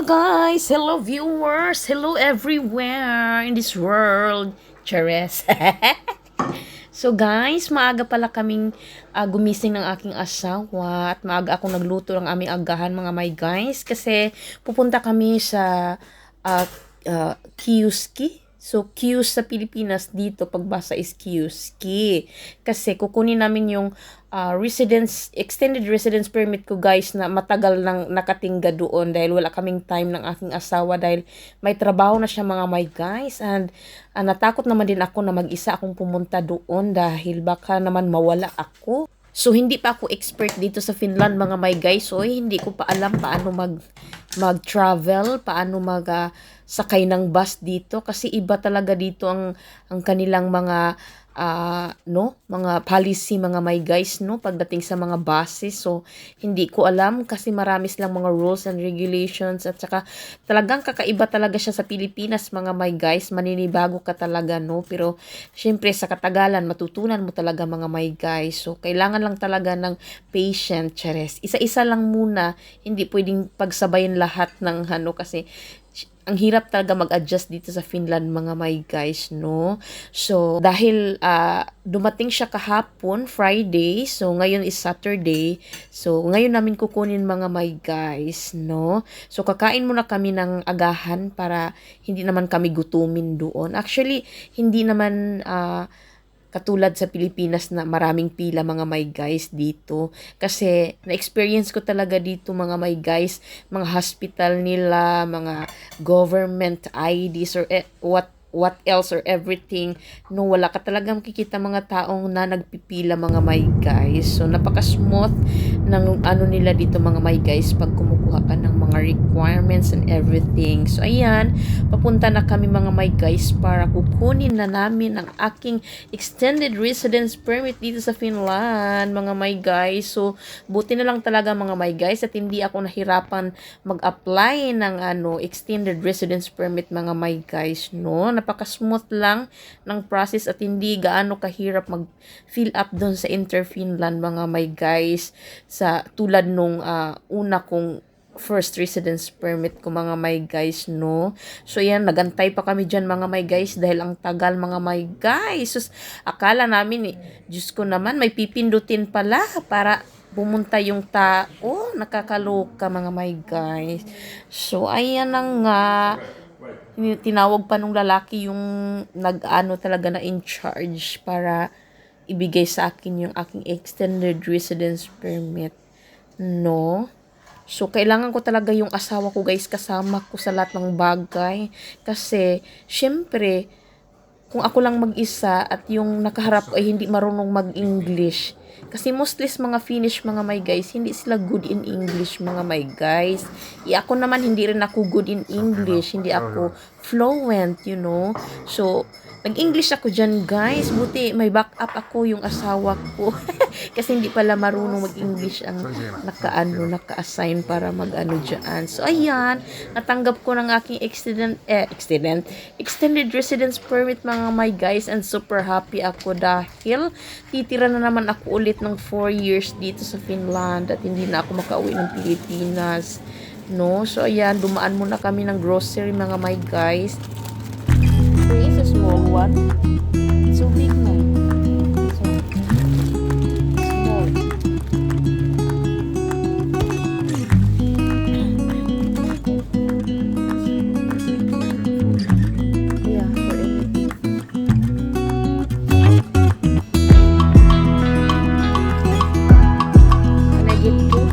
guys, hello viewers, hello everywhere in this world. Chares. So guys, maaga pala kaming gumising ng aking asawa at maaga akong nagluto ng aming agahan mga my guys kasi pupunta kami sa Kiyuski. So, Kiyus sa Pilipinas dito, pagbasa is Kiyuski. Kasi kukunin namin yung extended residence permit ko guys na matagal nang nakatingga doon dahil wala kaming time ng aking asawa dahil may trabaho na siya mga my guys. And natakot naman din ako na mag-isa akong pumunta doon dahil baka naman mawala ako. So, hindi pa ako expert dito sa Finland, mga my guys. So, hindi ko pa alam paano mag-travel, paano sakay ng bus dito. Kasi iba talaga dito ang kanilang mga mga policy, mga my guys, no, pagdating sa mga buses. So, hindi ko alam kasi marami silang mga rules and regulations at saka talagang kakaiba talaga siya sa Pilipinas, mga my guys. Maninibago ka talaga, no, pero syempre sa katagalan matutunan mo talaga, mga my guys. So, kailangan lang talaga ng patient, chares. Isa-isa lang muna, hindi pwedeng pagsabayin lahat ng kasi ang hirap talaga mag-adjust dito sa Finland, mga my guys, no? So, dahil dumating siya kahapon, Friday, so ngayon is Saturday, so ngayon namin kukunin, mga my guys, no? So, kakain muna kami ng agahan para hindi naman kami gutumin doon. Actually, hindi naman katulad sa Pilipinas na maraming pila, mga my guys, dito. Kasi na-experience ko talaga dito, mga my guys, mga hospital nila, mga government IDs or what else or everything. No, wala ka talagang makikita mga taong na nagpipila, mga my guys. So, napaka-smooth ng nila dito, mga my guys, pag kumukuha ka ng mga requirements and everything. So, ayan, papunta na kami, mga my guys, para kukunin na namin ang aking extended residence permit dito sa Finland, mga my guys. So, buti na lang talaga, mga my guys, at hindi ako nahirapan mag-apply ng extended residence permit, mga my guys, no? Napaka-smooth lang ng process at hindi gaano kahirap mag-fill up doon sa Inter-Finland, mga my guys, sa tulad nung una kong first residence permit ko, mga my guys, no? So, yan, nagantay pa kami dyan, mga my guys, dahil ang tagal, mga my guys. So, akala namin, Diyos ko naman, may pipindutin pala para pumunta yung tao. Nakakaloka, mga my guys. So, ayan na nga. Tinawag pa nung lalaki yung talaga na in charge para ibigay sa akin yung aking extended residence permit, no? So, kailangan ko talaga yung asawa ko, guys, kasama ko sa lahat ng bagay. Kasi, syempre, kung ako lang mag-isa at yung nakaharap ko ay hindi marunong mag-English. Kasi mostly mga Finnish, mga my guys, hindi sila good in English, mga my guys. Ako naman, hindi rin ako good in English. Hindi ako fluent, you know. So, nag-English ako dyan, guys. Buti may backup ako, yung asawa ko. Kasi hindi pala marunong mag-English ang naka-assign para dyan. So, ayan. Natanggap ko ng aking extended residence permit, mga my guys. And super happy ako dahil titira na naman ako ulit ng 4 years dito sa Finland at hindi na ako makauwi ng Pilipinas, no? So, ayan. Dumaan muna kami ng grocery, mga my guys. It's a small one. So big no. So small. Yeah, for everything. Can I get two?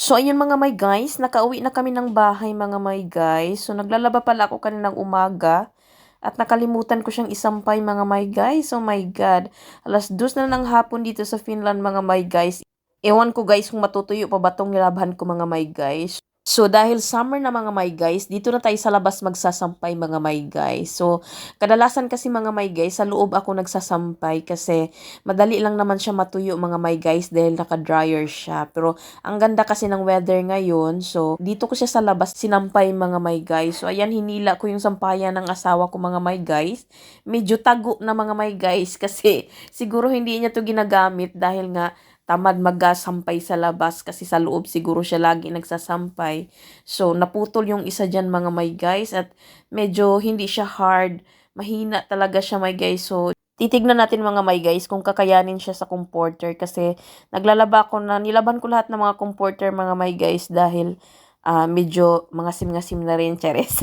So, ayun, mga my guys, nakauwi na kami ng bahay, mga my guys. So, naglalaba pala ako kaninang umaga at nakalimutan ko siyang isampay, mga my guys. Oh my God. 2:00 na ng hapon dito sa Finland, mga my guys. Ewan ko guys kung matutuyo pa ba tong nilabahan ko, mga my guys. So, dahil summer na mga my guys, dito na tayo sa labas magsasampay mga my guys. So, kadalasan kasi mga my guys, sa loob ako nagsasampay kasi madali lang naman siya matuyo mga my guys dahil naka-dryer siya. Pero, ang ganda kasi ng weather ngayon. So, dito ko siya sa labas sinampay mga my guys. So, ayan, hinila ko yung sampayan ng asawa ko mga my guys. Medyo tago na mga my guys kasi siguro hindi niya to ginagamit dahil nga tamad magsampay sa labas kasi sa loob siguro siya lagi nagsasampay. So, naputol yung isa dyan mga my guys at medyo hindi siya hard. Mahina talaga siya my guys. So, titignan natin mga my guys kung kakayanin siya sa comforter kasi naglalaba ko na, nilaban ko lahat ng mga comforter mga my guys dahil medyo mga sim na rin, Charis.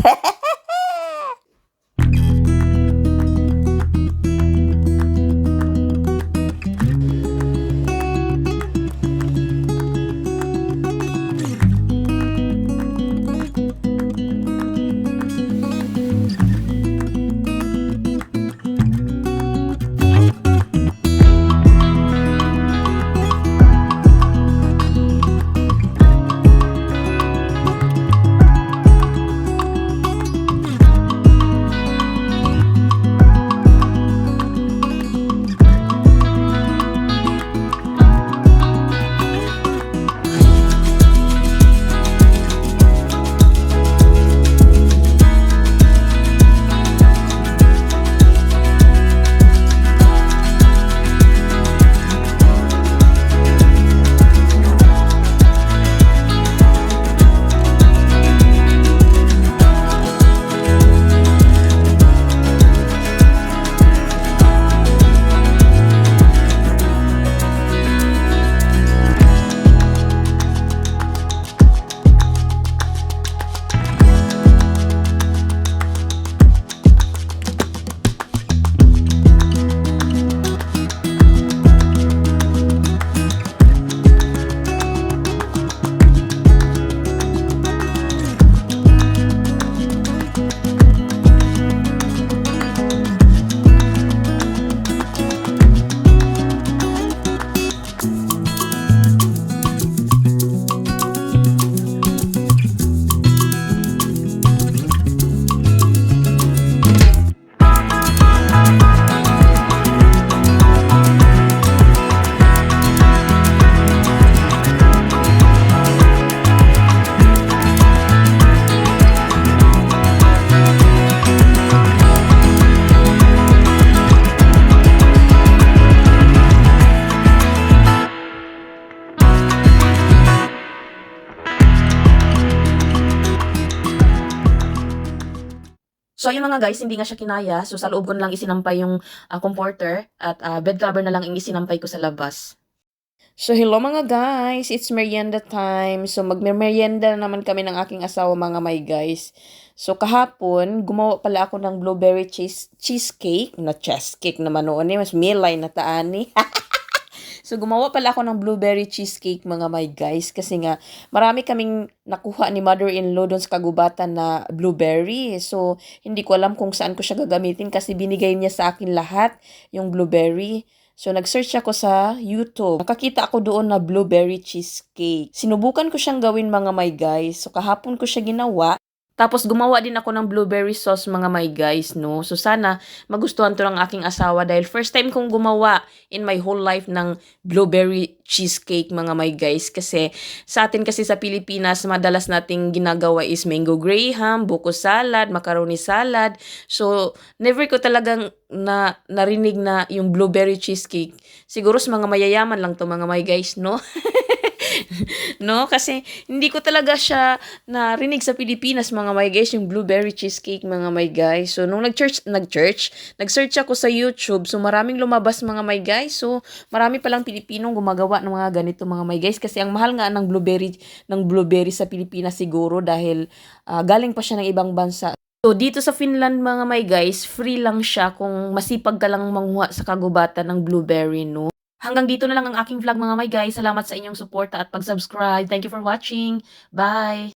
So, ayun mga guys, hindi nga siya kinaya. So, sa loob ko na lang isinampay yung comforter at bed cover na lang yung isinampay ko sa labas. So, hello mga guys! It's merienda time. So, magme-merienda na naman kami ng aking asawa mga my guys. So, kahapon, gumawa pala ako ng blueberry cheesecake. Na cheesecake naman noon eh. Mas milay na taani. So, gumawa pala ako ng blueberry cheesecake mga my guys kasi nga marami kaming nakuha ni mother-in-law doon sa kagubatan na blueberry. So, hindi ko alam kung saan ko siya gagamitin kasi binigay niya sa akin lahat yung blueberry. So, nag-search ako sa YouTube. Nakakita ako doon na blueberry cheesecake. Sinubukan ko siyang gawin mga my guys. So, kahapon ko siya ginawa. Tapos gumawa din ako ng blueberry sauce mga my guys, no? So sana magustuhan to ng aking asawa dahil first time kong gumawa in my whole life ng blueberry cheesecake mga my guys. Kasi sa atin kasi sa Pilipinas, madalas nating ginagawa is mango graham, buko salad, macaroni salad. So never ko talagang narinig na yung blueberry cheesecake. Siguro sa mga mayayaman lang to mga my guys, no? No? Kasi hindi ko talaga siya narinig sa Pilipinas mga my guys, yung blueberry cheesecake mga my guys. So, nung nag-search ako sa YouTube. So, maraming lumabas mga my guys. So, marami palang Pilipinong gumagawa ng mga ganito mga my guys. Kasi ang mahal nga ng blueberry sa Pilipinas siguro dahil galing pa siya ng ibang bansa. So, dito sa Finland mga my guys, free lang siya kung masipag ka lang manguha sa kagubatan ng blueberry, no? Hanggang dito na lang ang aking vlog mga my guys. Salamat sa inyong suporta at pag-subscribe. Thank you for watching. Bye!